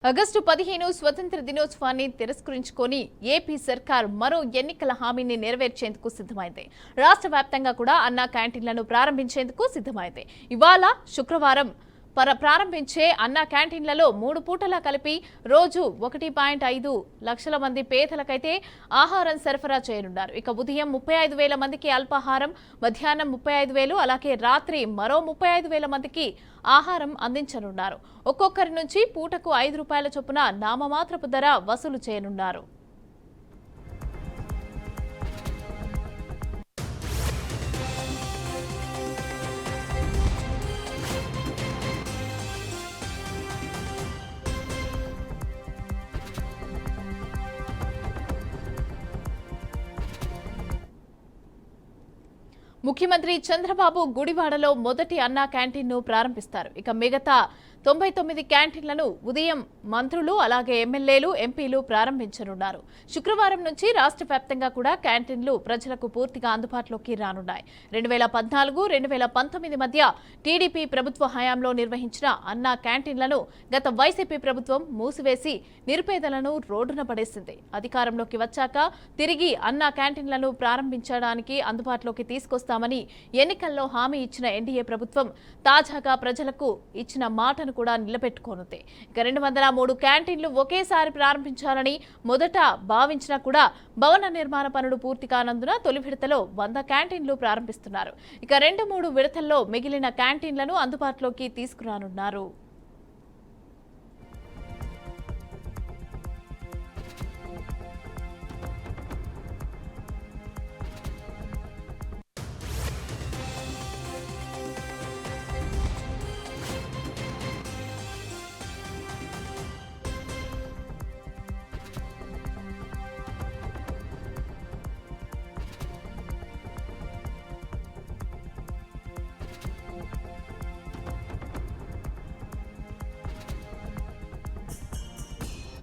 August 15 స్వతంత్ర దినోత్సవాన్ని తిరస్కరించుకొని AP సర్కార్ మరో ఎన్నికల హామీని నెరవేర్చేందుకు సిద్ధమైంది. రాష్ట్ర వ్యాప్తంగా కూడా అన్నా క్యాంటీన్లను ప్రారంభించేందుకు సిద్ధమైంది. ఇవాళ శుక్రవారం ప్రారంభించే అన్నా క్యాంటీన్లలో 3 పూటలా కలిపి రోజు 1.5 లక్షల మంది పేదలకైతే ఆహారం సరఫరా చేయనున్నారు. ఇక ఉదయం 35,000 మందికి అల్పాహారం, మధ్యాహ్నం 35,000, అలాగే రాత్రి మరో 35,000 మందికి ఆహారం అందించనున్నారు. ఒక్కొక్కరి నుంచి పూటకు ₹5 చొప్పున నామమాత్రపు ధర వసూలు చేయనున్నారు. ముఖ్యమంత్రి చంద్రబాబు గుడివాడలో మొదటి అన్నా క్యాంటీన్ను ప్రారంభిస్తారు. ఇక మిగతా 99 క్యాంటీన్లను ఉదయం మంత్రులు, అలాగే ఎమ్మెల్యేలు, ఎంపీలు ప్రారంభించనున్నారు. శుక్రవారం నుంచి రాష్ట్ర వ్యాప్తంగా కూడా క్యాంటీన్లు ప్రజలకు పూర్తిగా అందుబాటులోకి రానున్నాయి. 2014-2019 మధ్య టీడీపీ ప్రభుత్వ హయాంలో నిర్వహించిన అన్నా క్యాంటీన్లను గత వైసీపీ ప్రభుత్వం మూసివేసి నిరుపేదలను రోడ్డున పడేసింది. అధికారంలోకి వచ్చాక తిరిగి అన్నా క్యాంటీన్లను ప్రారంభించడానికి అందుబాటులోకి తీసుకొస్తామని ఎన్నికల్లో హామీ ఇచ్చిన ఎన్డీఏ ప్రభుత్వం తాజాగా ప్రజలకు ఇచ్చిన మాటను కూడా నిలబెట్టుకోనుంది. ఇక 203 క్యాంటీన్లు ఒకేసారి ప్రారంభించాలని మొదట భావించినా కూడా భవన నిర్మాణ పనులు పూర్తి కానందున తొలి విడతలో 100 క్యాంటీన్లు ప్రారంభిస్తున్నారు. ఇక 2-3 విడతల్లో మిగిలిన క్యాంటీన్లను అందుబాటులోకి తీసుకురానున్నారు.